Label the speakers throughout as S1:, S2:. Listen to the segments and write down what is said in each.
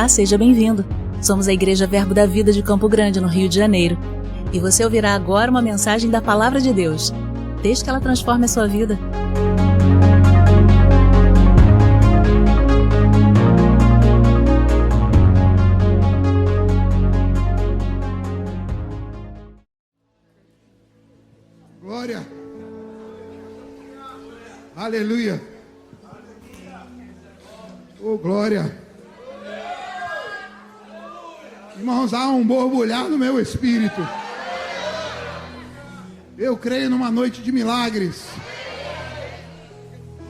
S1: Olá, seja bem-vindo. Somos a Igreja Verbo da Vida de Campo Grande, no Rio de Janeiro. E você ouvirá agora uma mensagem da Palavra de Deus. Desde que ela transforme a sua vida.
S2: Glória. Aleluia. Oh, glória. Irmãos, há um borbulhar no meu espírito. Eu creio numa noite de milagres.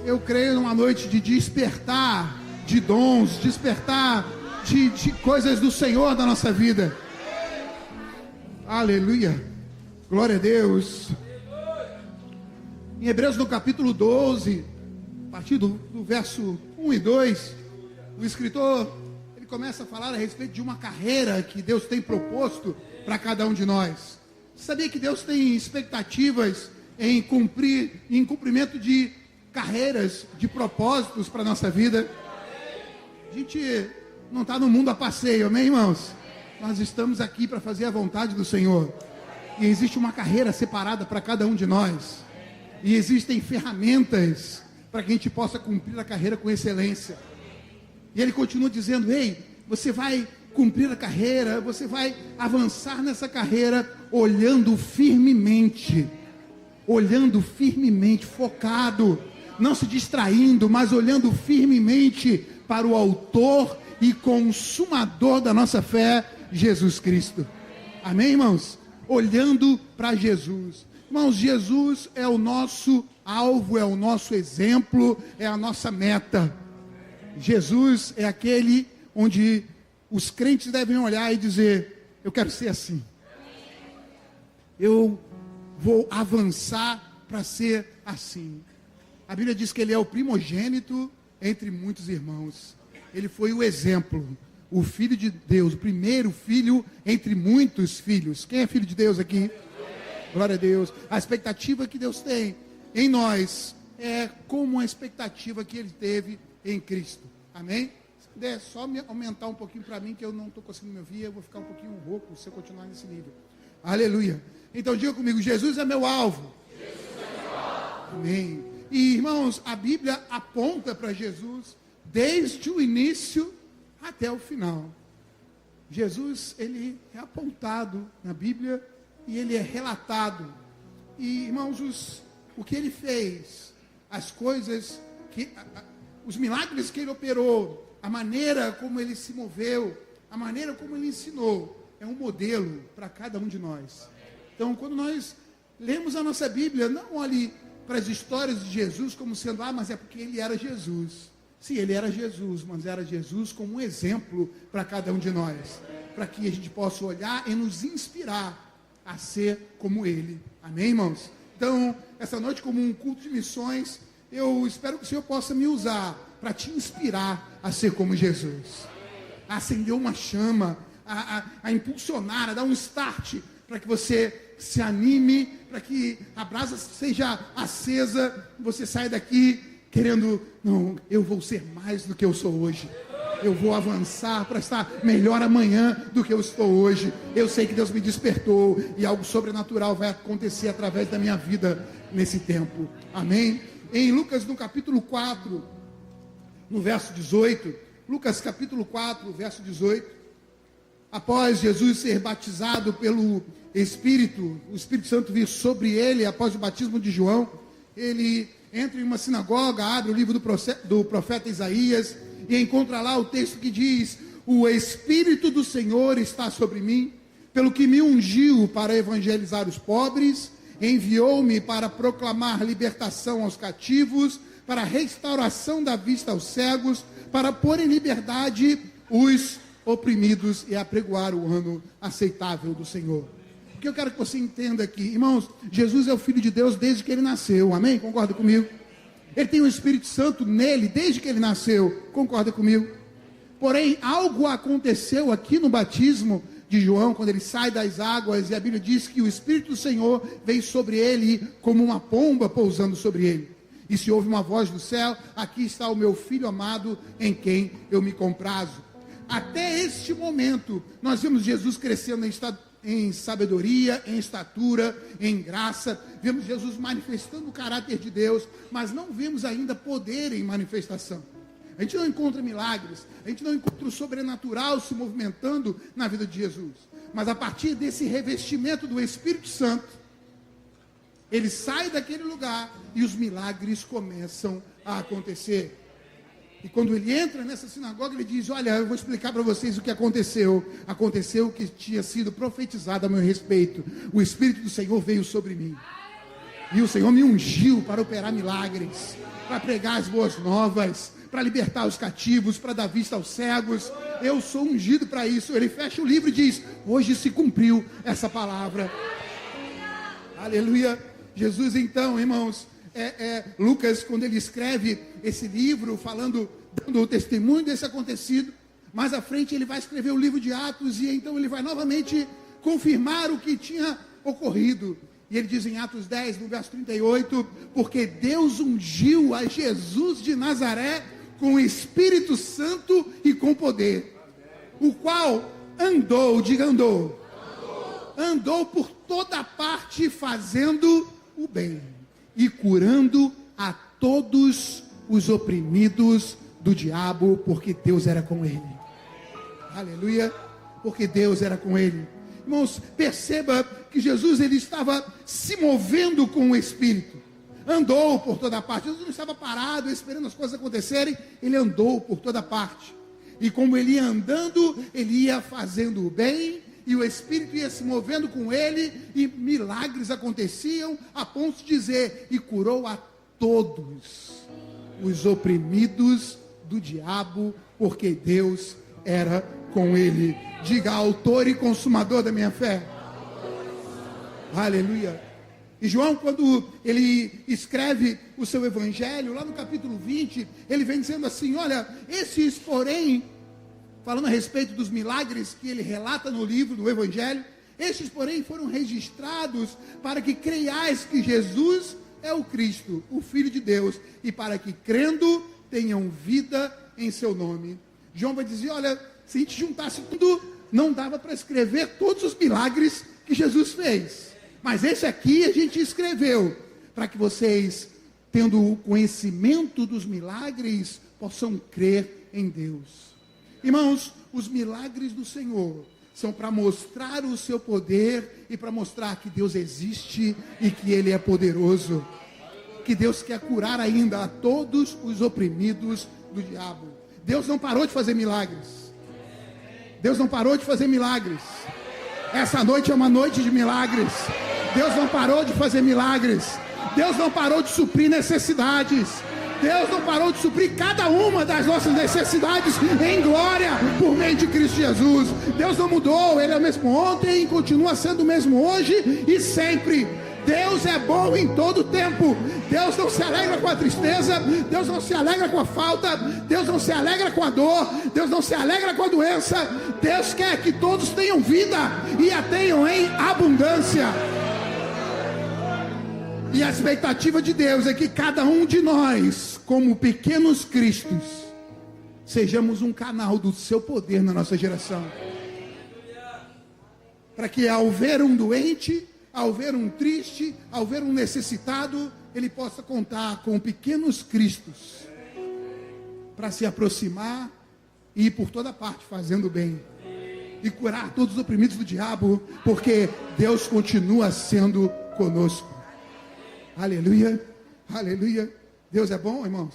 S2: Eu creio numa noite de despertar de dons, despertar de coisas do Senhor da nossa vida. Aleluia. Glória a Deus. Em Hebreus, no capítulo 12, a partir do verso 1 e 2, o escritor ele começa a falar a respeito de uma carreira que Deus tem proposto para cada um de nós. Você sabia que Deus tem expectativas em cumprimento de carreiras, de propósitos para a nossa vida? A gente não está no mundo a passeio, amém, irmãos? Nós estamos aqui para fazer a vontade do Senhor. E existe uma carreira separada para cada um de nós. E existem ferramentas para que a gente possa cumprir a carreira com excelência. E ele continua dizendo: ei, você vai cumprir a carreira, você vai avançar nessa carreira olhando firmemente, focado, não se distraindo, mas olhando firmemente para o autor e consumador da nossa fé, Jesus Cristo. Amém, irmãos? Olhando para Jesus. Irmãos, Jesus é o nosso alvo, é o nosso exemplo, é a nossa meta. Jesus é aquele onde os crentes devem olhar e dizer: eu quero ser assim. Eu vou avançar para ser assim. A Bíblia diz que ele é o primogênito entre muitos irmãos. Ele foi o exemplo, o Filho de Deus, o primeiro filho entre muitos filhos. Quem é filho de Deus aqui? Glória a Deus. A expectativa que Deus tem em nós é como a expectativa que ele teve em Cristo. Amém? Se puder só me aumentar um pouquinho para mim, que eu não estou conseguindo me ouvir, eu vou ficar um pouquinho rouco se eu continuar nesse nível. Aleluia. Então diga comigo: Jesus é meu alvo. Jesus é meu alvo. Amém. E irmãos, a Bíblia aponta para Jesus desde o início até o final. Jesus, ele é apontado na Bíblia e ele é relatado. E irmãos, o que ele fez, as coisas que... os milagres que ele operou, a maneira como ele se moveu, a maneira como ele ensinou, é um modelo para cada um de nós. Então, quando nós lemos a nossa Bíblia, não olhe para as histórias de Jesus como sendo: mas é porque ele era Jesus. Sim, ele era Jesus, mas era Jesus como um exemplo para cada um de nós, para que a gente possa olhar e nos inspirar a ser como ele. Amém, irmãos? Então, essa noite, como um culto de missões, eu espero que o Senhor possa me usar para te inspirar a ser como Jesus, a acender uma chama, a impulsionar, a dar um start, para que você se anime, para que a brasa seja acesa, você saia daqui querendo: não, eu vou ser mais do que eu sou hoje. Eu vou avançar para estar melhor amanhã do que eu estou hoje. Eu sei que Deus me despertou e algo sobrenatural vai acontecer através da minha vida nesse tempo. Amém? Em Lucas, no capítulo 4, no verso 18, Lucas capítulo 4, verso 18, após Jesus ser batizado pelo Espírito, o Espírito Santo vir sobre ele após o batismo de João, ele entra em uma sinagoga, abre o livro do profeta Isaías e encontra lá o texto que diz: o Espírito do Senhor está sobre mim, pelo que me ungiu para evangelizar os pobres, enviou-me para proclamar libertação aos cativos, para restauração da vista aos cegos, para pôr em liberdade os oprimidos e apregoar o ano aceitável do Senhor. O que eu quero que você entenda aqui, irmãos, Jesus é o Filho de Deus desde que ele nasceu, amém? Concorda comigo? Ele tem o Espírito Santo nele desde que ele nasceu, concorda comigo? Porém, algo aconteceu aqui no batismo de João, quando ele sai das águas, e a Bíblia diz que o Espírito do Senhor veio sobre ele como uma pomba pousando sobre ele. E se ouve uma voz do céu: aqui está o meu filho amado, em quem eu me comprazo. Até este momento, nós vemos Jesus crescendo em sabedoria, em estatura, em graça. Vemos Jesus manifestando o caráter de Deus, mas não vemos ainda poder em manifestação. A gente não encontra milagres, a gente não encontra o sobrenatural se movimentando na vida de Jesus. Mas a partir desse revestimento do Espírito Santo, ele sai daquele lugar e os milagres começam a acontecer. E quando ele entra nessa sinagoga, ele diz: olha, eu vou explicar para vocês o que aconteceu. Aconteceu o que tinha sido profetizado a meu respeito. O Espírito do Senhor veio sobre mim. E o Senhor me ungiu para operar milagres, para pregar as boas novas, para libertar os cativos, para dar vista aos cegos. Eu sou ungido para isso. Ele fecha o livro e diz: hoje se cumpriu essa palavra. Aleluia. Jesus, então, irmãos, Lucas, quando ele escreve esse livro, dando o testemunho desse acontecido, mais à frente ele vai escrever o livro de Atos, e então ele vai novamente confirmar o que tinha ocorrido. E ele diz em Atos 10, no verso 38, porque Deus ungiu a Jesus de Nazaré com o Espírito Santo e com poder, o qual andou por toda parte fazendo o bem e curando a todos os oprimidos do diabo, porque Deus era com ele. Aleluia, porque Deus era com ele. Irmãos, perceba que Jesus, ele estava se movendo com o Espírito. Andou por toda parte. Jesus não estava parado esperando as coisas acontecerem. Ele andou por toda parte. E como ele ia andando, ele ia fazendo o bem, e o Espírito ia se movendo com ele, e milagres aconteciam, a ponto de dizer: e curou a todos os oprimidos do diabo, porque Deus era com ele. Diga: autor e consumador da minha fé. Aleluia. E João, quando ele escreve o seu evangelho, lá no capítulo 20, ele vem dizendo assim: olha, esses, porém, falando a respeito dos milagres que ele relata no livro do evangelho, estes, porém, foram registrados para que creiais que Jesus é o Cristo, o Filho de Deus, e para que, crendo, tenham vida em seu nome. João vai dizer: olha, se a gente juntasse tudo, não dava para escrever todos os milagres que Jesus fez. Mas esse aqui a gente escreveu para que vocês, tendo o conhecimento dos milagres, possam crer em Deus. Irmãos, os milagres do Senhor são para mostrar o seu poder e para mostrar que Deus existe e que Ele é poderoso. Que Deus quer curar ainda a todos os oprimidos do diabo. Deus não parou de fazer milagres. Deus não parou de fazer milagres. Essa noite é uma noite de milagres. Deus não parou de fazer milagres. Deus não parou de suprir necessidades. Deus não parou de suprir cada uma das nossas necessidades em glória por meio de Cristo Jesus. Deus não mudou, Ele é o mesmo ontem, continua sendo o mesmo hoje e sempre. Deus é bom em todo tempo. Deus não se alegra com a tristeza, Deus não se alegra com a falta, Deus não se alegra com a dor, Deus não se alegra com a doença. Deus quer que todos tenham vida e a tenham em abundância. E a expectativa de Deus é que cada um de nós, como pequenos cristos, sejamos um canal do seu poder na nossa geração. Para que ao ver um doente, ao ver um triste, ao ver um necessitado, ele possa contar com pequenos cristos para se aproximar e ir por toda parte fazendo bem e curar todos os oprimidos do diabo, porque Deus continua sendo conosco. Aleluia, aleluia. Deus é bom, irmãos.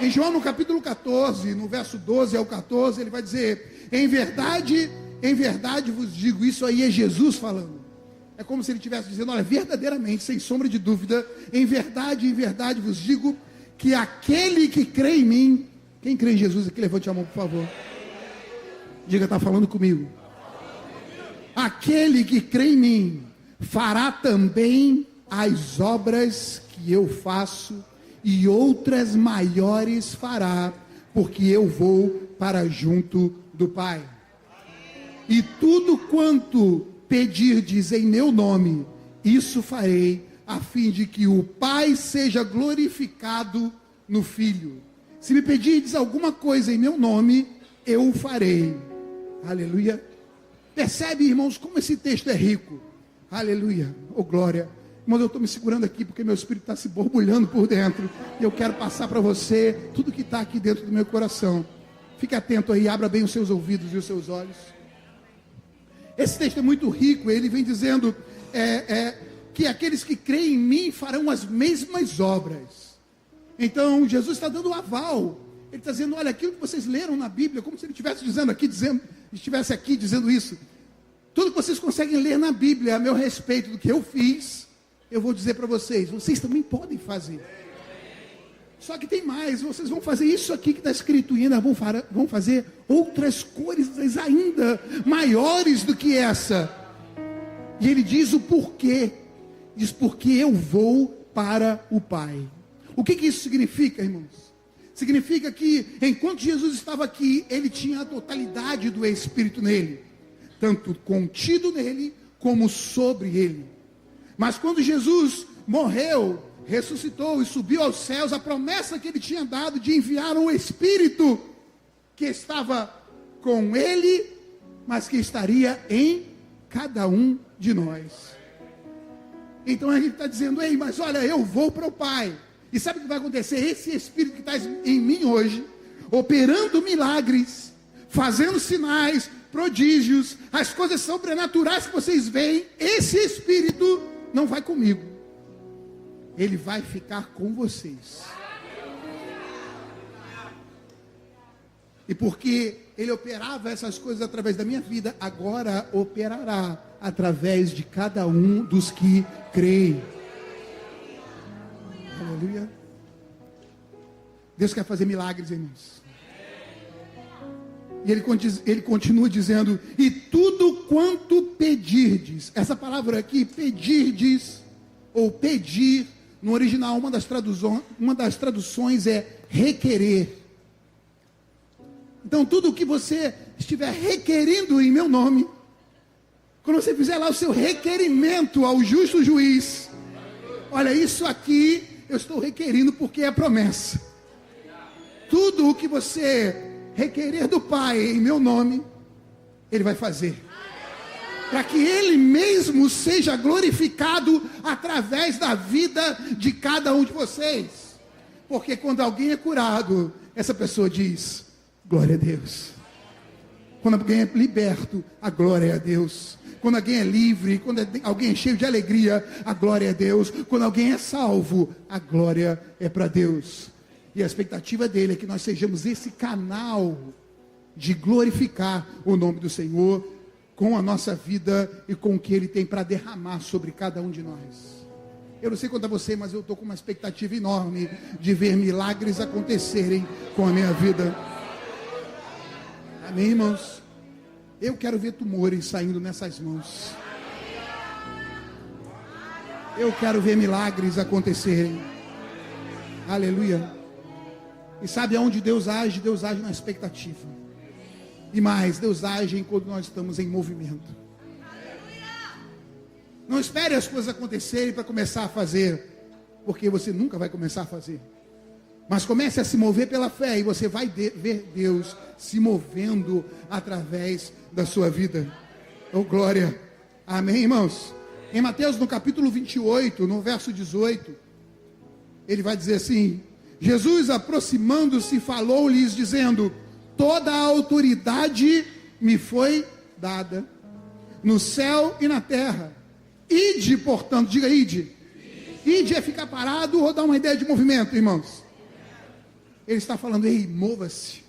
S2: Em João, no capítulo 14, no verso 12 ao 14, ele vai dizer: em verdade vos digo. Isso aí é Jesus falando. É como se ele estivesse dizendo: olha, verdadeiramente, sem sombra de dúvida, em verdade vos digo, que aquele que crê em mim... Quem crê em Jesus aqui, levante a mão, por favor. Diga: está falando comigo. Aquele que crê em mim fará também as obras que eu faço, e outras maiores fará, porque eu vou para junto do Pai. E tudo quanto pedirdes em meu nome, isso farei, a fim de que o Pai seja glorificado no Filho. Se me pedirdes alguma coisa em meu nome, eu o farei. Aleluia. Percebe, irmãos, como esse texto é rico. Aleluia. Oh, glória. Irmãos, eu estou me segurando aqui porque meu espírito está se borbulhando por dentro. E eu quero passar para você tudo que está aqui dentro do meu coração. Fique atento aí, abra bem os seus ouvidos e os seus olhos. Esse texto é muito rico. Ele vem dizendo que aqueles que creem em mim farão as mesmas obras. Então, Jesus está dando o aval. Ele está dizendo, olha, aquilo que vocês leram na Bíblia, como se ele estivesse aqui dizendo isso. Tudo que vocês conseguem ler na Bíblia a meu respeito do que eu fiz, eu vou dizer para vocês, vocês também podem fazer. Só que tem mais, vocês vão fazer isso aqui que está escrito e ainda vão fazer outras coisas ainda maiores do que essa. E ele diz o porquê. Diz, porque eu vou para o Pai. O que isso significa, irmãos? Significa que, enquanto Jesus estava aqui, ele tinha a totalidade do Espírito nele. Tanto contido nele, como sobre ele. Mas quando Jesus morreu, ressuscitou e subiu aos céus, a promessa que ele tinha dado de enviar um Espírito que estava com ele, mas que estaria em cada um de nós. Então ele está dizendo, ei, mas olha, eu vou para o Pai. E sabe o que vai acontecer? Esse Espírito que está em mim hoje, operando milagres, fazendo sinais, prodígios, as coisas sobrenaturais que vocês veem, esse Espírito não vai comigo. Ele vai ficar com vocês. E porque ele operava essas coisas através da minha vida, agora operará através de cada um dos que creem. Aleluia. Deus quer fazer milagres, irmãos. E ele continua dizendo, e tudo quanto pedirdes. Essa palavra aqui, pedirdes, ou pedir, no original, uma das traduções é requerer. Então, tudo o que você estiver requerendo em meu nome, quando você fizer lá o seu requerimento ao justo juiz, olha, isso aqui eu estou requerindo porque é promessa. Tudo o que você requerer do Pai em meu nome, Ele vai fazer. Para que Ele mesmo seja glorificado através da vida de cada um de vocês. Porque quando alguém é curado, essa pessoa diz, glória a Deus. Quando alguém é liberto, a glória é a Deus. Quando alguém é livre, quando alguém é cheio de alegria, a glória é a Deus. Quando alguém é salvo, a glória é para Deus. E a expectativa dele é que nós sejamos esse canal de glorificar o nome do Senhor com a nossa vida e com o que Ele tem para derramar sobre cada um de nós. Eu não sei quanto a você, mas eu estou com uma expectativa enorme de ver milagres acontecerem com a minha vida. Amém, irmãos? Eu quero ver tumores saindo nessas mãos. Eu quero ver milagres acontecerem. Aleluia. E sabe aonde Deus age? Deus age na expectativa. E mais, Deus age enquanto nós estamos em movimento. Não espere as coisas acontecerem para começar a fazer, porque você nunca vai começar a fazer. Mas comece a se mover pela fé e você vai ver Deus se movendo através da sua vida. Oh, glória. Amém, irmãos? Em Mateus, no capítulo 28, no verso 18, ele vai dizer assim, Jesus, aproximando-se, falou-lhes, dizendo, toda a autoridade me foi dada, no céu e na terra. Ide, portanto, diga ide. Ide é ficar parado ou dar uma ideia de movimento, irmãos? Ele está falando, ei, mova-se.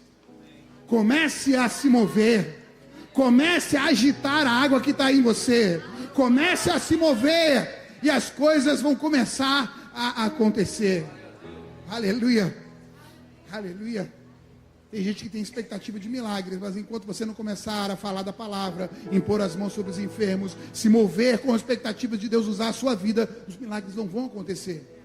S2: Comece a se mover. Comece a agitar a água que está em você. Comece a se mover. E as coisas vão começar a acontecer. Aleluia. Aleluia. Tem gente que tem expectativa de milagres, mas enquanto você não começar a falar da palavra, impor as mãos sobre os enfermos, se mover com a expectativa de Deus usar a sua vida, os milagres não vão acontecer.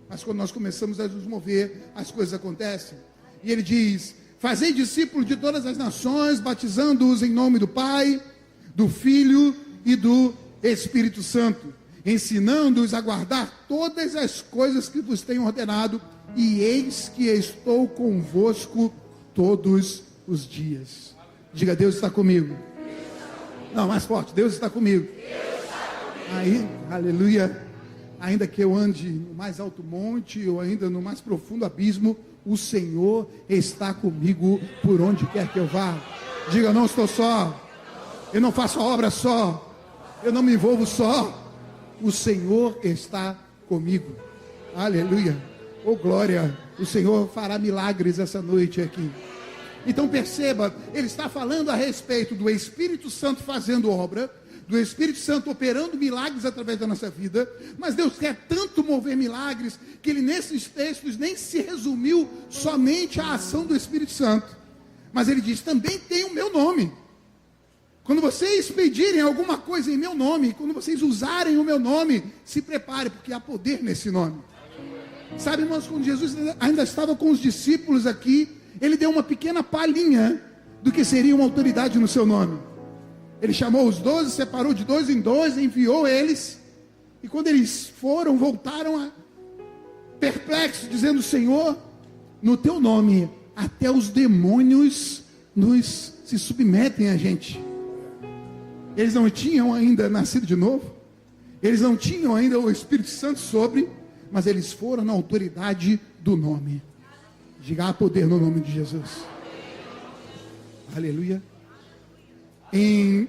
S2: Mas quando nós começamos a nos mover, as coisas acontecem. E ele diz, fazei discípulos de todas as nações, batizando-os em nome do Pai, do Filho e do Espírito Santo, ensinando-os a guardar todas as coisas que vos tenho ordenado, e eis que estou convosco todos os dias. Diga, Deus está comigo. Não, mais forte, Deus está comigo. Aí, aleluia. Ainda que eu ande no mais alto monte, ou ainda no mais profundo abismo, o Senhor está comigo por onde quer que eu vá. Diga, não estou só. Eu não faço a obra só. Eu não me envolvo só. O Senhor está comigo. Aleluia. Oh glória. O Senhor fará milagres essa noite aqui. Então perceba, ele está falando a respeito do Espírito Santo fazendo obra, do Espírito Santo operando milagres através da nossa vida, mas Deus quer tanto mover milagres, que ele nesses textos nem se resumiu somente à ação do Espírito Santo, mas ele diz, também tem o meu nome. Quando vocês pedirem alguma coisa em meu nome, quando vocês usarem o meu nome, se prepare, porque há poder nesse nome. Sabe, irmãos, quando Jesus ainda estava com os discípulos aqui, ele deu uma pequena palhinha do que seria uma autoridade no seu nome. Ele chamou os 12, separou de 2 em 2, enviou eles, e quando eles foram, voltaram perplexos, dizendo, Senhor, no teu nome, até os demônios se submetem a gente. Eles não tinham ainda nascido de novo, eles não tinham ainda o Espírito Santo sobre, mas eles foram na autoridade do nome. Diga, há poder no nome de Jesus. Aleluia. Em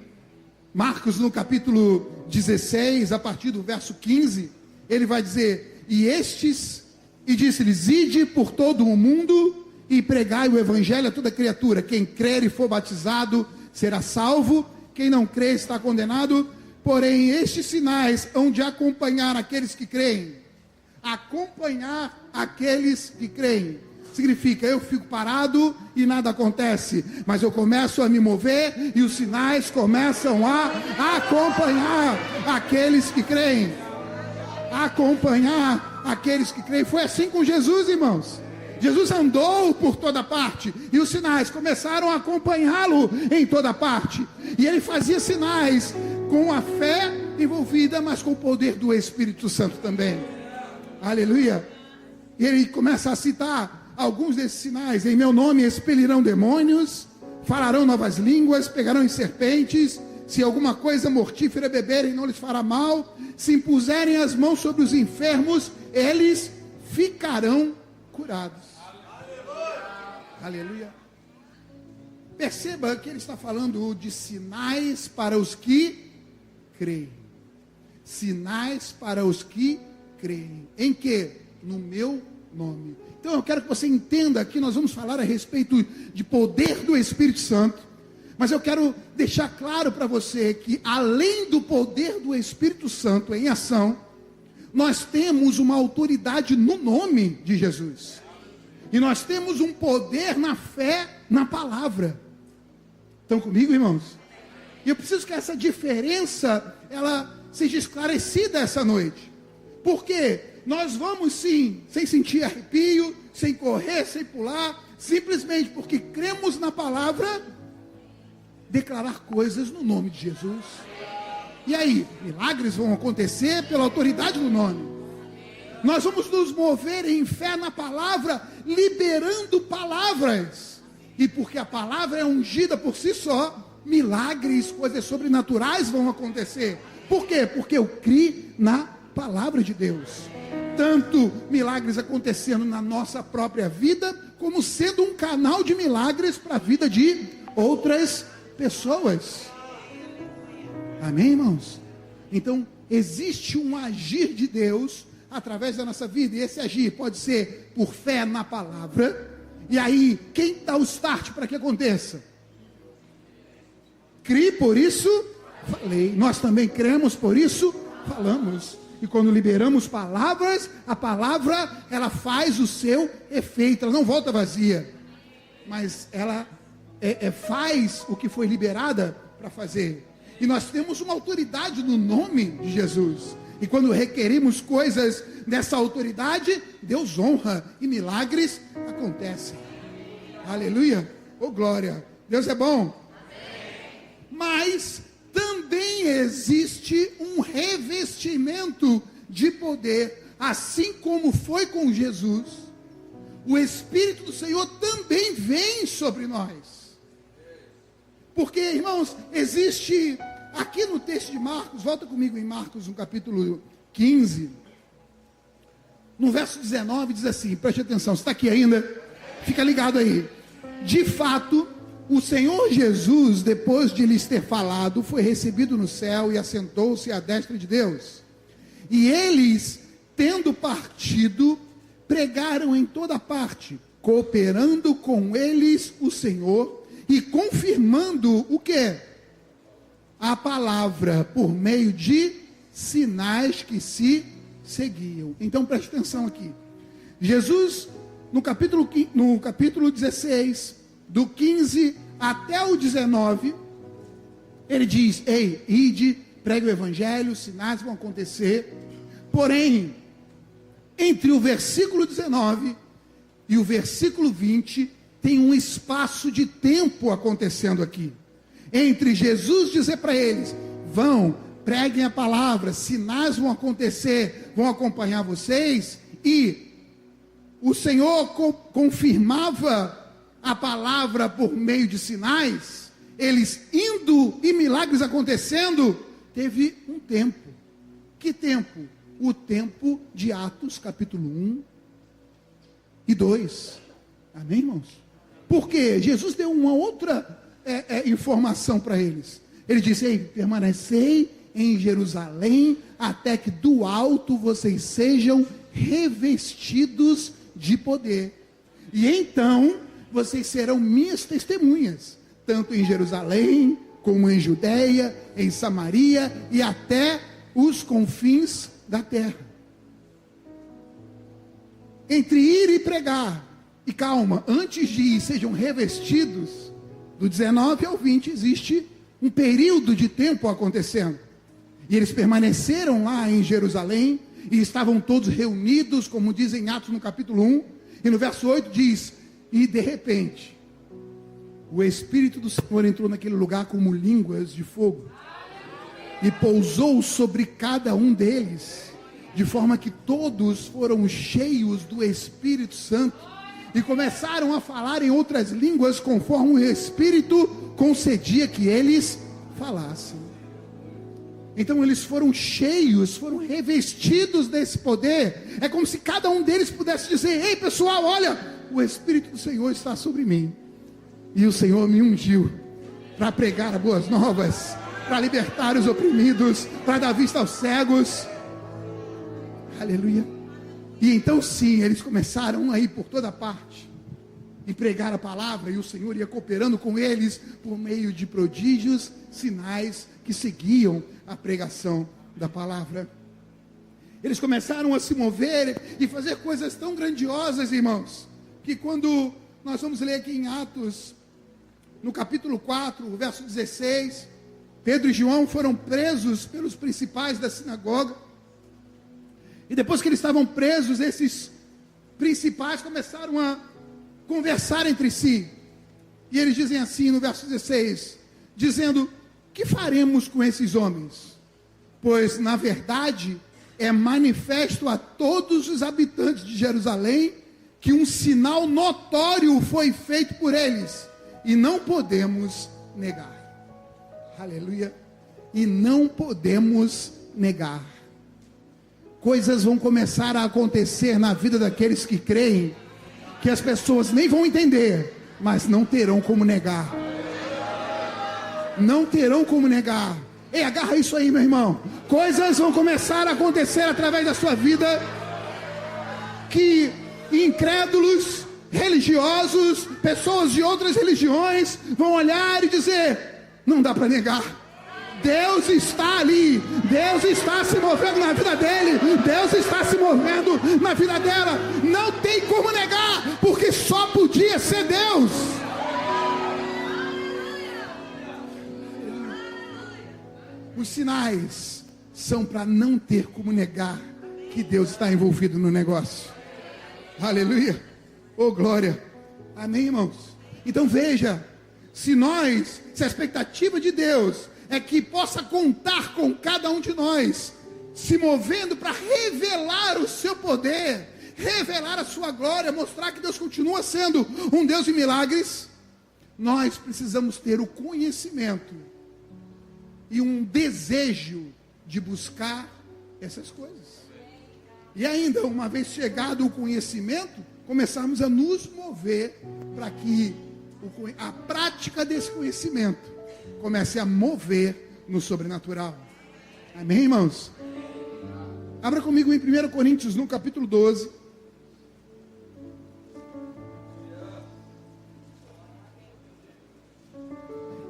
S2: Marcos, no capítulo 16, a partir do verso 15, ele vai dizer, e disse-lhes, ide por todo o mundo e pregai o evangelho a toda criatura. Quem crer e for batizado será salvo, quem não crê está condenado. Porém, estes sinais hão de acompanhar aqueles que creem. Acompanhar aqueles que creem. Significa, eu fico parado e nada acontece, mas eu começo a me mover e os sinais começam a acompanhar aqueles que creem. Acompanhar aqueles que creem. Foi assim com Jesus, irmãos. Jesus andou por toda parte e os sinais começaram a acompanhá-lo em toda parte. E ele fazia sinais com a fé envolvida, mas com o poder do Espírito Santo também. Aleluia. E ele começa a citar alguns desses sinais. Em meu nome expelirão demônios, falarão novas línguas, pegarão em serpentes, se alguma coisa mortífera beberem não lhes fará mal, se impuserem as mãos sobre os enfermos, eles ficarão curados. Aleluia. Perceba que ele está falando de sinais para os que creem. Sinais para os que creem. Em que? No meu nome. Então eu quero que você entenda que nós vamos falar a respeito de poder do Espírito Santo, mas eu quero deixar claro para você que além do poder do Espírito Santo em ação, nós temos uma autoridade no nome de Jesus, e nós temos um poder na fé, na palavra. Estão comigo, irmãos? E eu preciso que essa diferença ela seja esclarecida essa noite, porque nós vamos sim, sem sentir arrepio, sem correr, sem pular, simplesmente porque cremos na palavra, declarar coisas no nome de Jesus. E aí, milagres vão acontecer pela autoridade do nome. Nós vamos nos mover em fé na palavra, liberando palavras. E porque a palavra é ungida por si só, milagres, coisas sobrenaturais vão acontecer. Por quê? Porque eu criei na palavra de Deus. Tanto milagres acontecendo na nossa própria vida, como sendo um canal de milagres para a vida de outras pessoas. Amém, irmãos? Então, existe um agir de Deus através da nossa vida, e esse agir pode ser por fé na palavra. E aí, quem dá o start para que aconteça? Crie, por isso falei. Nós também cremos, por isso falamos. E quando liberamos palavras, a palavra, ela faz o seu efeito. Ela não volta vazia, mas ela faz o que foi liberada para fazer. E nós temos uma autoridade no nome de Jesus. E quando requerimos coisas dessa autoridade, Deus honra e milagres acontecem. Aleluia. Oh glória. Deus é bom. Mas também existe um revestimento de poder, assim como foi com Jesus. O Espírito do Senhor também vem sobre nós. Porque, irmãos, existe aqui no texto de Marcos, volta comigo em Marcos, no capítulo 15, no verso 19, diz assim, preste atenção, você está aqui ainda? Fica ligado aí. De fato, o Senhor Jesus, depois de lhes ter falado, foi recebido no céu e assentou-se à destra de Deus. E eles, tendo partido, pregaram em toda parte, cooperando com eles o Senhor e confirmando o quê? A palavra por meio de sinais que se seguiam. Então preste atenção aqui. Jesus, no capítulo 16, do 15 até o 19, ele diz, ei, ide, pregue o evangelho, sinais vão acontecer. Porém, entre o versículo 19 e o versículo 20, tem um espaço de tempo acontecendo aqui. Entre Jesus dizer para eles, vão, preguem a palavra, sinais vão acontecer, vão acompanhar vocês, e o Senhor confirmava a palavra por meio de sinais, eles indo e milagres acontecendo, teve um tempo. Que tempo? O tempo de Atos, capítulo 1 e 2. Amém, irmãos? Porque Jesus deu uma outra informação para eles. Ele disse, ei, permanecei em Jerusalém, até que do alto vocês sejam revestidos de poder. E então, vocês serão minhas testemunhas, tanto em Jerusalém, como em Judeia, em Samaria, e até os confins da terra. Entre ir e pregar, e calma, antes de ir, sejam revestidos, do 19 ao 20, existe um período de tempo acontecendo. E eles permaneceram lá em Jerusalém, e estavam todos reunidos, como diz em Atos no capítulo 1, e no verso 8 diz, e de repente, o Espírito do Senhor entrou naquele lugar como línguas de fogo, e pousou sobre cada um deles, de forma que todos foram cheios do Espírito Santo, e começaram a falar em outras línguas, conforme o Espírito concedia que eles falassem. Então eles foram cheios, foram revestidos desse poder. É como se cada um deles pudesse dizer, ei pessoal, olha, o Espírito do Senhor está sobre mim, e o Senhor me ungiu para pregar as boas novas, para libertar os oprimidos, para dar vista aos cegos. Aleluia. E então sim, eles começaram a ir por toda parte e pregar a palavra, e o Senhor ia cooperando com eles por meio de prodígios, sinais que seguiam a pregação da palavra. Eles começaram a se mover e fazer coisas tão grandiosas, irmãos, que quando nós vamos ler aqui em Atos, no capítulo 4, verso 16, Pedro e João foram presos pelos principais da sinagoga. E depois que eles estavam presos, esses principais começaram a conversar entre si. E eles dizem assim no verso 16, dizendo, que faremos com esses homens? Pois na verdade é manifesto a todos os habitantes de Jerusalém que um sinal notório foi feito por eles, e não podemos negar. Aleluia. E não podemos negar. Coisas vão começar a acontecer na vida daqueles que creem, que as pessoas nem vão entender, mas não terão como negar. Não terão como negar. Ei, agarra isso aí, meu irmão. Coisas vão começar a acontecer através da sua vida, que incrédulos, religiosos, pessoas de outras religiões vão olhar e dizer, não dá para negar. Deus está ali, Deus está se movendo na vida dele, Deus está se movendo na vida dela, não tem como negar, porque só podia ser Deus. Os sinais são para não ter como negar que Deus está envolvido no negócio. Aleluia, oh glória, amém, irmãos? Então veja, se a expectativa de Deus é que possa contar com cada um de nós, se movendo para revelar o seu poder, revelar a sua glória, mostrar que Deus continua sendo um Deus de milagres, nós precisamos ter o conhecimento e um desejo de buscar essas coisas. E ainda, uma vez chegado o conhecimento, começarmos a nos mover para que a prática desse conhecimento comece a mover no sobrenatural. Amém, irmãos? Abra comigo em 1 Coríntios, no capítulo 12.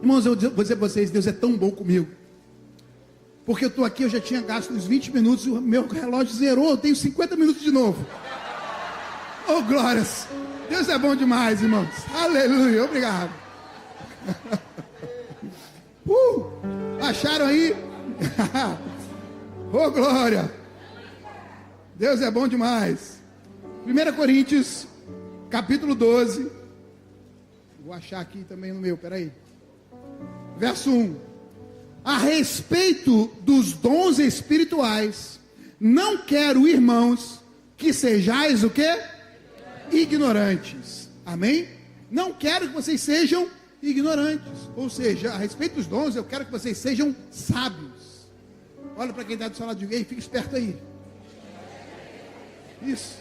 S2: Irmãos, eu vou dizer para vocês, Deus é tão bom comigo. Porque eu estou aqui, eu já tinha gasto uns 20 minutos, o meu relógio zerou, eu tenho 50 minutos de novo. Oh, glórias! Deus é bom demais, irmãos. Aleluia, obrigado. Acharam aí? Oh, glória! Deus é bom demais. 1 Coríntios, capítulo 12. Vou achar aqui também no meu, peraí. Verso 1. A respeito dos dons espirituais, não quero, irmãos, que sejais o quê? Ignorantes. Amém? Não quero que vocês sejam ignorantes. Ou seja, a respeito dos dons, eu quero que vocês sejam sábios. Olha para quem está do seu lado, ei, fica esperto aí. Isso.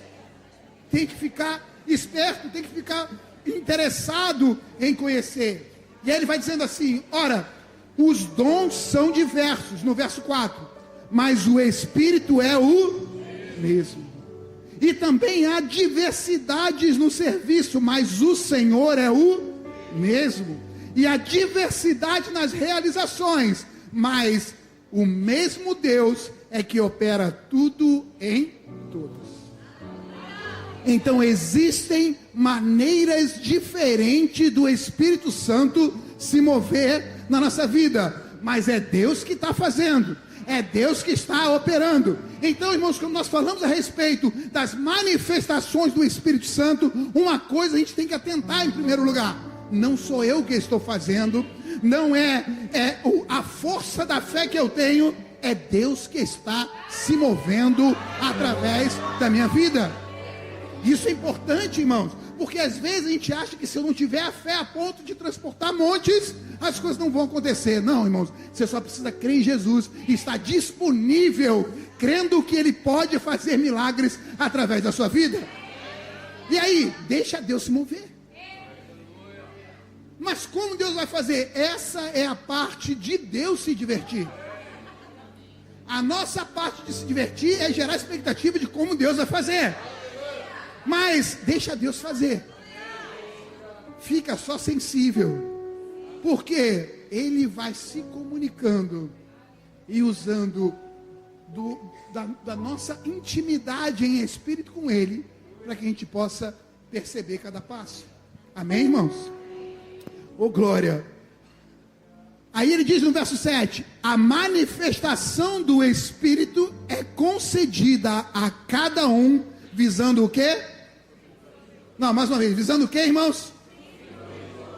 S2: Tem que ficar esperto, tem que ficar interessado em conhecer. E aí ele vai dizendo assim, ora, os dons são diversos, no verso 4, mas o Espírito é o mesmo. E também há diversidades no serviço, mas o Senhor é o mesmo. E há diversidade nas realizações, mas o mesmo Deus é que opera tudo em todos. Então existem maneiras diferentes do Espírito Santo se mover na nossa vida, mas é Deus que está fazendo, é Deus que está operando. Então, irmãos, quando nós falamos a respeito das manifestações do Espírito Santo, uma coisa a gente tem que atentar em primeiro lugar: não sou eu que estou fazendo, não é a força da fé que eu tenho, é Deus que está se movendo através da minha vida. Isso é importante, irmãos, porque às vezes a gente acha que se eu não tiver a fé a ponto de transportar montes, as coisas não vão acontecer. Não, irmãos, você só precisa crer em Jesus, estar disponível, crendo que Ele pode fazer milagres através da sua vida. E aí, deixa Deus se mover. Mas como Deus vai fazer? Essa é a parte de Deus se divertir. A nossa parte de se divertir é gerar expectativa de como Deus vai fazer. Mas deixa Deus fazer. Fica só sensível, porque Ele vai se comunicando e usando da nossa intimidade em espírito com Ele, para que a gente possa perceber cada passo. Amém, irmãos? Oh, glória! Aí ele diz no verso 7, a manifestação do Espírito é concedida a cada um, visando o quê? Não, mais uma vez, visando o quê, irmãos?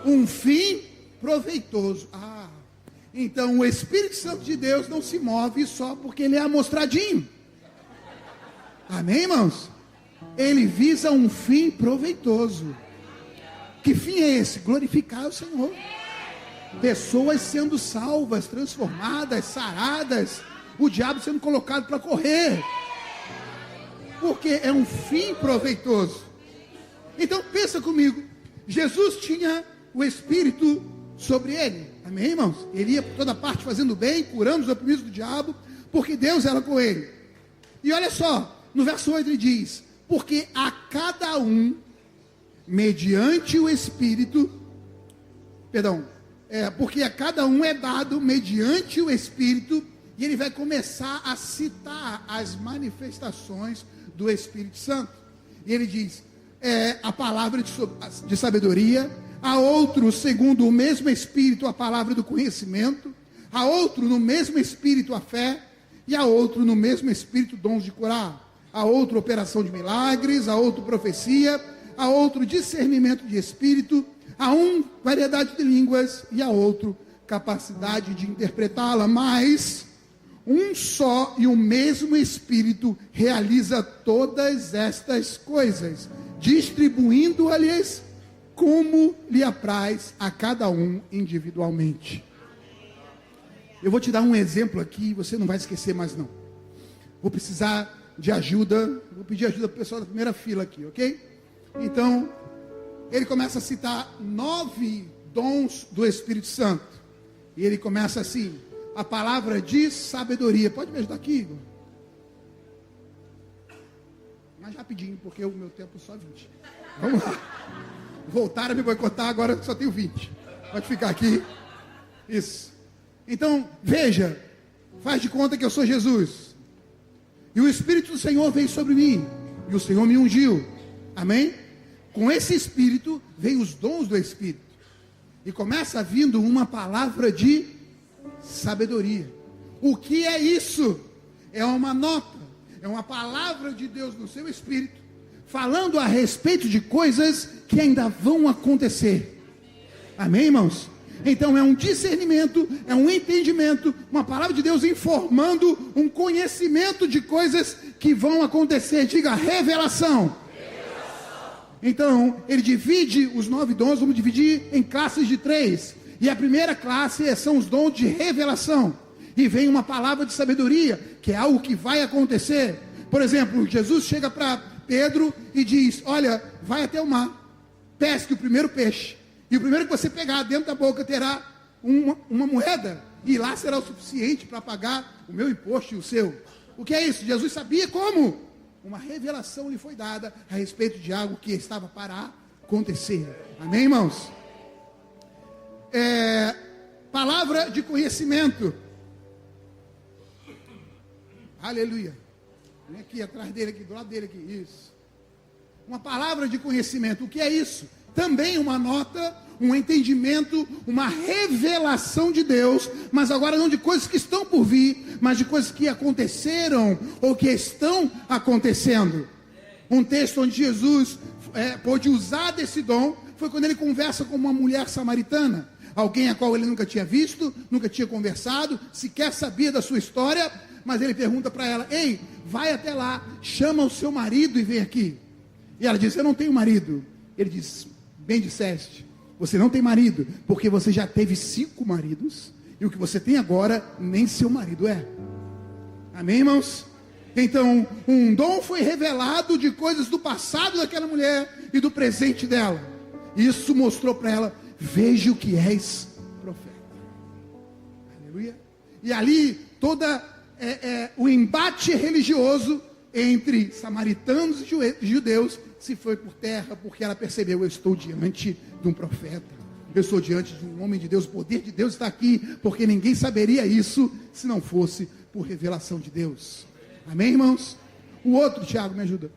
S2: Um fim proveitoso. Então o Espírito Santo de Deus não se move só porque ele é amostradinho. Amém, irmãos? Ele visa um fim proveitoso. Que fim é esse? Glorificar o Senhor. Pessoas sendo salvas, transformadas, saradas, o diabo sendo colocado para correr, porque é um fim proveitoso. Então pensa comigo, Jesus tinha o Espírito sobre ele, amém, irmãos? Ele ia por toda parte fazendo bem, curando os oprimidos do diabo, porque Deus era com ele. E olha só, no verso 8 ele diz, porque a cada um, mediante o Espírito, porque a cada um é dado mediante o Espírito, e ele vai começar a citar as manifestações do Espírito Santo. E ele diz, a palavra de sabedoria, a outro, segundo o mesmo Espírito, a palavra do conhecimento, a outro, no mesmo Espírito, a fé, e a outro, no mesmo Espírito, dons de curar, a outro, operação de milagres, a outro, profecia, a outro, discernimento de espírito, a um, variedade de línguas, e a outro, capacidade de interpretá-la. Mas um só e o mesmo Espírito realiza todas estas coisas, distribuindo-lhes como lhe apraz a cada um individualmente. Eu vou te dar um exemplo aqui, você não vai esquecer mais não. Vou precisar de ajuda, vou pedir ajuda para o pessoal da primeira fila aqui, ok? Então, ele começa a citar 9 dons do Espírito Santo. E ele começa assim, a palavra de sabedoria. Pode me ajudar aqui, Igor? Mais rapidinho, porque o meu tempo é só 20. Vamos lá. Voltaram a me boicotar, agora só tenho 20. Pode ficar aqui. Isso. Então, veja, faz de conta que eu sou Jesus. E o Espírito do Senhor veio sobre mim. E o Senhor me ungiu. Amém? Com esse Espírito, vem os dons do Espírito. E começa vindo uma palavra de sabedoria. O que é isso? É uma nota. É uma palavra de Deus no seu Espírito. Falando a respeito de coisas que ainda vão acontecer. Amém, irmãos? Então é um discernimento, é um entendimento, uma palavra de Deus informando um conhecimento de coisas que vão acontecer. Diga, revelação. Então, ele divide os 9 dons, vamos dividir em classes de 3. E a primeira classe são os dons de revelação. E vem uma palavra de sabedoria, que é algo que vai acontecer. Por exemplo, Jesus chega para Pedro e diz, olha, vai até o mar, pesque o primeiro peixe. E o primeiro que você pegar dentro da boca terá uma moeda. E lá será o suficiente para pagar o meu imposto e o seu. O que é isso? Jesus sabia como? Uma revelação lhe foi dada a respeito de algo que estava para acontecer. Amém, irmãos? Palavra de conhecimento. Aleluia. Vem aqui atrás dele, aqui do lado dele, aqui. Isso. Uma palavra de conhecimento. O que é isso? Também uma nota, um entendimento, uma revelação de Deus, mas agora não de coisas que estão por vir, mas de coisas que aconteceram ou que estão acontecendo. Um texto onde Jesus pôde usar desse dom foi quando ele conversa com uma mulher samaritana, alguém a qual ele nunca tinha visto, nunca tinha conversado, sequer sabia da sua história, mas ele pergunta para ela, ei, vai até lá, chama o seu marido e vem aqui. E ela diz, eu não tenho marido. Ele diz, bem disseste, você não tem marido, porque você já teve 5 maridos, e o que você tem agora, nem seu marido é. Amém, irmãos? Então, um dom foi revelado de coisas do passado daquela mulher e do presente dela. Isso mostrou para ela, veja o que és profeta. Aleluia. E ali, toda o embate religioso entre samaritanos e judeus se foi por terra, porque ela percebeu, eu estou diante de um profeta, eu estou diante de um homem de Deus, o poder de Deus está aqui, porque ninguém saberia isso, se não fosse por revelação de Deus. Amém, irmãos? O outro, Tiago, me ajuda.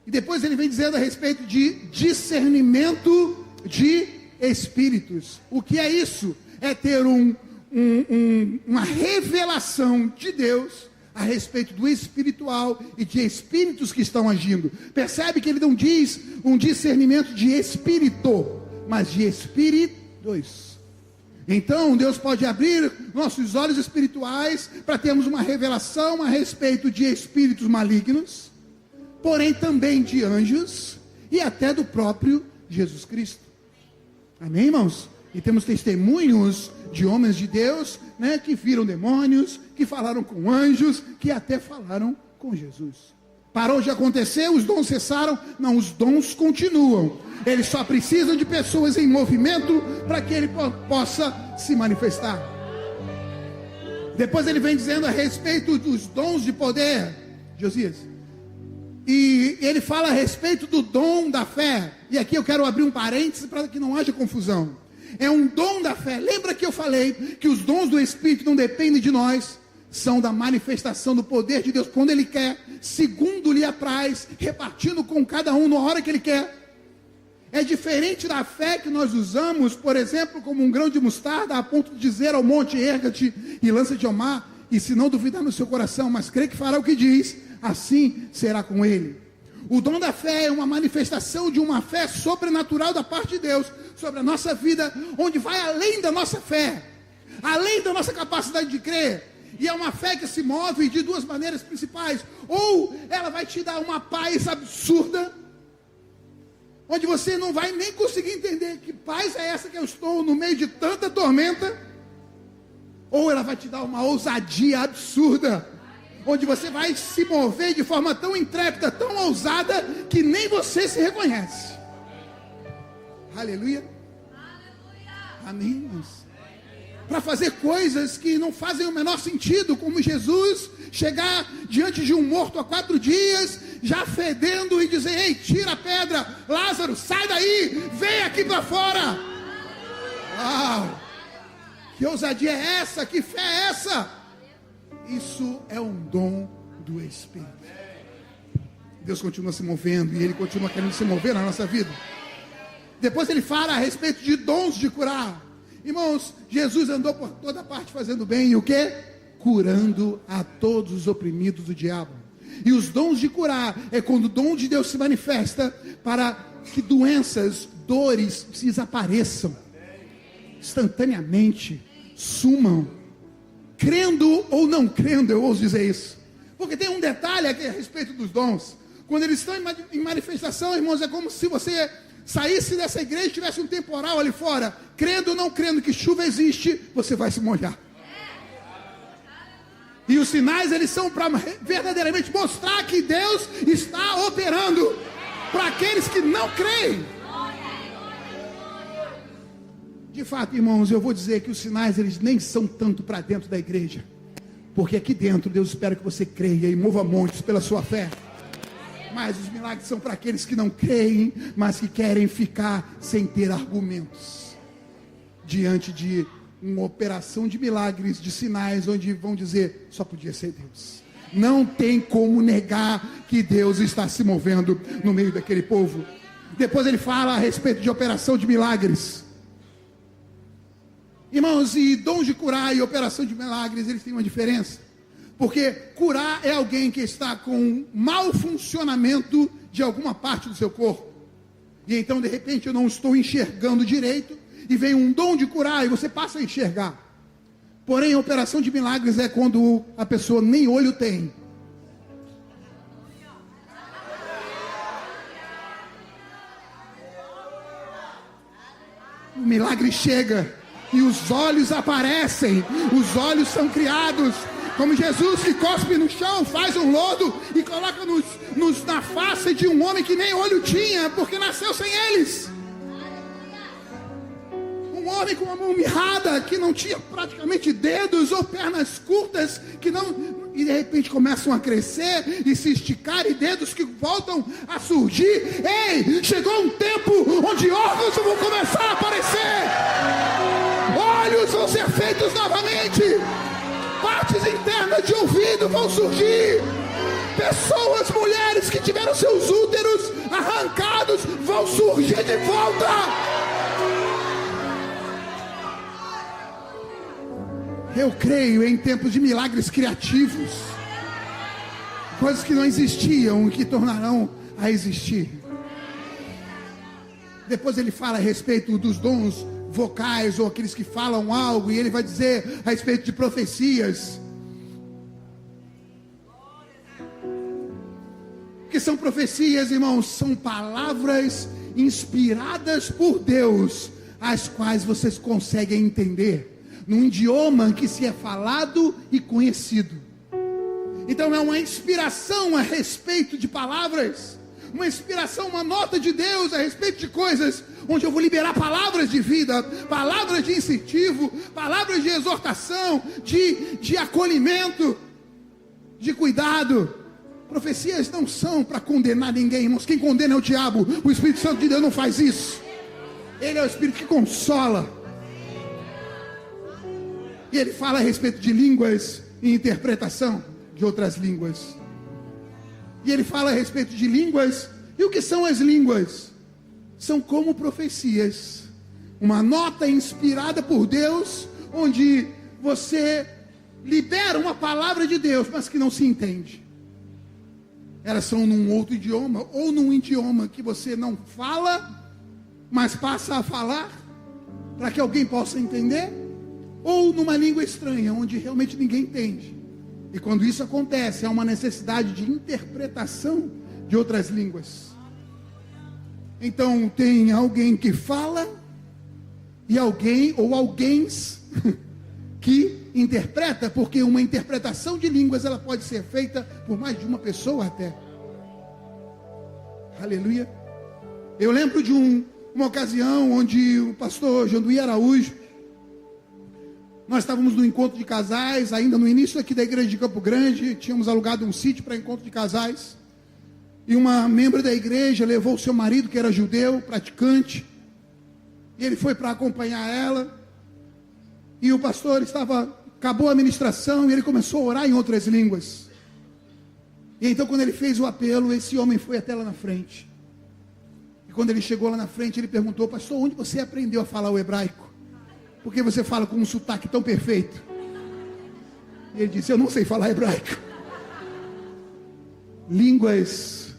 S2: E depois ele vem dizendo a respeito de discernimento de espíritos. O que é isso? É ter uma revelação de Deus a respeito do espiritual e de espíritos que estão agindo. Percebe que ele não diz um discernimento de espírito, mas de espíritos. Então Deus pode abrir nossos olhos espirituais para termos uma revelação a respeito de espíritos malignos, porém também de anjos e até do próprio Jesus Cristo. Amém, irmãos? E temos testemunhos de homens de Deus, né, que viram demônios, que falaram com anjos, que até falaram com Jesus. Parou de acontecer, os dons cessaram? Não, os dons continuam. Eles só precisam de pessoas em movimento para que ele possa se manifestar. Depois ele vem dizendo a respeito dos dons de poder, Josias. E ele fala a respeito do dom da fé. E aqui eu quero abrir um parênteses para que não haja confusão. É um dom da fé. Lembra que eu falei que os dons do Espírito não dependem de nós, são da manifestação do poder de Deus quando Ele quer, segundo lhe apraz, repartindo com cada um na hora que Ele quer. É diferente da fé que nós usamos, por exemplo, como um grão de mostarda, a ponto de dizer ao monte, erga-te e lança-te ao mar, e se não duvidar no seu coração, mas crê que fará o que diz, assim será com ele. O dom da fé é uma manifestação de uma fé sobrenatural da parte de Deus sobre a nossa vida, onde vai além da nossa fé, além da nossa capacidade de crer. E é uma fé que se move de 2 maneiras principais. Ou ela vai te dar uma paz absurda, onde você não vai nem conseguir entender que paz é essa que eu estou no meio de tanta tormenta, ou ela vai te dar uma ousadia absurda, onde você vai se mover de forma tão intrépida, tão ousada, que nem você se reconhece. Aleluia. Amém, irmãos? Para fazer coisas que não fazem o menor sentido, como Jesus chegar diante de um morto há 4 dias, já fedendo, e dizer: ei, tira a pedra, Lázaro, sai daí, vem aqui para fora. Uau! Que ousadia é essa? Que fé é essa? Isso é um dom do Espírito. Deus continua se movendo e Ele continua querendo se mover na nossa vida. Depois Ele fala a respeito de dons de curar. Irmãos, Jesus andou por toda parte fazendo bem, e o que? Curando a todos os oprimidos do diabo. E os dons de curar é quando o dom de Deus se manifesta para que doenças, dores desapareçam instantaneamente, sumam, crendo ou não crendo, eu ouso dizer isso. Porque tem um detalhe aqui a respeito dos dons. Quando eles estão em manifestação, irmãos, é como se você saísse dessa igreja e tivesse um temporal ali fora, crendo ou não crendo que chuva existe, você vai se molhar. E os sinais, eles são para verdadeiramente mostrar que Deus está operando para aqueles que não creem. De fato, irmãos, eu vou dizer que os sinais, eles nem são tanto para dentro da igreja, porque aqui dentro Deus espera que você creia e mova montes pela sua fé. Mas os milagres são para aqueles que não creem, mas que querem ficar sem ter argumentos diante de uma operação de milagres, de sinais, onde vão dizer: só podia ser Deus. Não tem como negar que Deus está se movendo no meio daquele povo. Depois ele fala a respeito de operação de milagres. Irmãos, e dons de curar e operação de milagres, eles têm uma diferença. Porque curar é alguém que está com mau funcionamento de alguma parte do seu corpo. E então, de repente, eu não estou enxergando direito, e vem um dom de curar, e você passa a enxergar. Porém, a operação de milagres é quando a pessoa nem olho tem. O milagre chega, e os olhos aparecem, os olhos são criados. Como Jesus que cospe no chão, faz um lodo e coloca na face de um homem que nem olho tinha, porque nasceu sem eles. Um homem com uma mão mirrada, que não tinha praticamente dedos ou pernas curtas, e de repente começam a crescer e se esticar, e dedos que voltam a surgir. Ei, chegou um tempo onde órgãos vão começar a aparecer, olhos vão ser feitos novamente, partes internas de ouvido vão surgir. Pessoas, mulheres que tiveram seus úteros arrancados vão surgir de volta. Eu creio em tempos de milagres criativos, coisas que não existiam e que tornarão a existir. Depois ele fala a respeito dos dons vocais, ou aqueles que falam algo, e ele vai dizer a respeito de profecias. O que são profecias, irmãos? São palavras inspiradas por Deus, as quais vocês conseguem entender num idioma que se é falado e conhecido. Então é uma inspiração a respeito de palavras, uma inspiração, uma nota de Deus a respeito de coisas, onde eu vou liberar palavras de vida, palavras de incentivo, palavras de exortação, de acolhimento, de cuidado. Profecias não são para condenar ninguém, irmãos. Quem condena é o diabo. O Espírito Santo de Deus não faz isso. Ele é o Espírito que consola. E ele fala a respeito de línguas e interpretação de outras línguas. E ele fala a respeito de línguas. E o que são as línguas? São como profecias. Uma nota inspirada por Deus, onde você libera uma palavra de Deus, mas que não se entende. Elas são num outro idioma, ou num idioma que você não fala, mas passa a falar, para que alguém possa entender, ou numa língua estranha, onde realmente ninguém entende. E quando isso acontece, há uma necessidade de interpretação de outras línguas. Então tem alguém que fala e alguém ou alguéms que interpreta, porque uma interpretação de línguas ela pode ser feita por mais de uma pessoa até. Aleluia. Eu lembro de uma ocasião onde o pastor Janduí Araújo, nós estávamos no encontro de casais, ainda no início aqui da igreja de Campo Grande, tínhamos alugado um sítio para encontro de casais, e uma membro da igreja levou o seu marido, que era judeu, praticante, e ele foi para acompanhar ela, e o pastor acabou a ministração, e ele começou a orar em outras línguas, e então quando ele fez o apelo, esse homem foi até lá na frente, e quando ele chegou lá na frente, ele perguntou: pastor, onde você aprendeu a falar o hebraico? Por que você fala com um sotaque tão perfeito? E ele disse: eu não sei falar hebraico. Línguas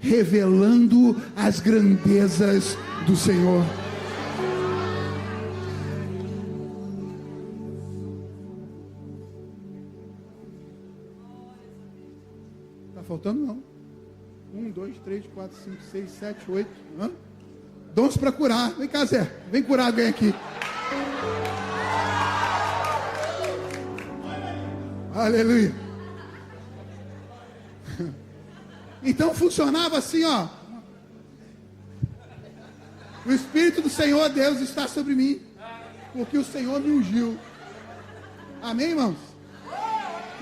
S2: revelando as grandezas do Senhor. Está faltando não. 1, 2, 3, 4, 5, 6, 7, 8. Dons para curar. Vem cá, Zé. Vem curar alguém aqui. Aleluia. Então funcionava assim, ó. O Espírito do Senhor Deus está sobre mim, porque o Senhor me ungiu. Amém, irmãos?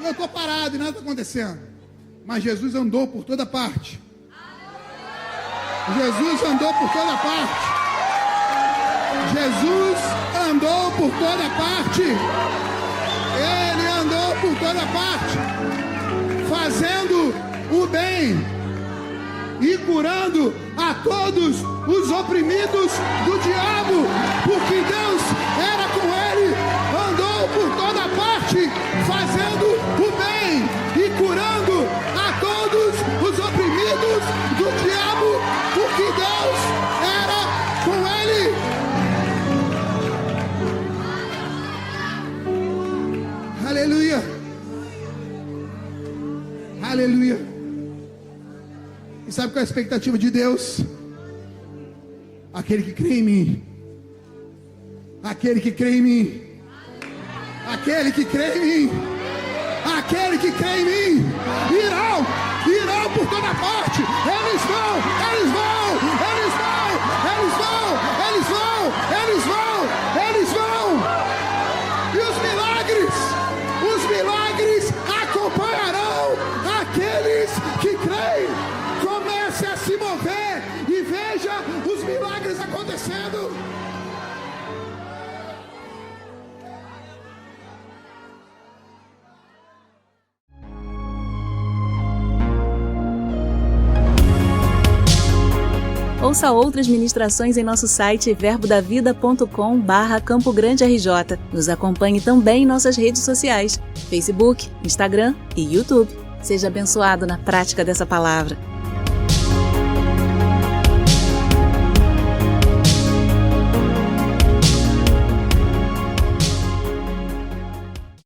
S2: Eu estou parado e nada está acontecendo, mas Jesus andou por toda parte. Jesus andou por toda parte. Jesus andou por toda parte. Ele andou por toda parte, fazendo o bem e curando a todos os oprimidos do diabo, porque Deus era com ele. Andou por toda parte, fazendo o bem e curando a todos os oprimidos do diabo, porque Deus era com ele. Aleluia. Aleluia. E sabe qual é a expectativa de Deus? Aquele que crê em mim. Aquele que crê em mim. Aquele que crê em mim. Aquele que crê em mim. Irão por toda parte. Eles vão. E os milagres acompanharão aqueles que creem. Comece a se mover e veja os milagres acontecendo.
S1: Ouça outras ministrações em nosso site verbodavida.com/Campo Grande RJ. Nos acompanhe também em nossas redes sociais, Facebook, Instagram e YouTube. Seja abençoado na prática dessa palavra.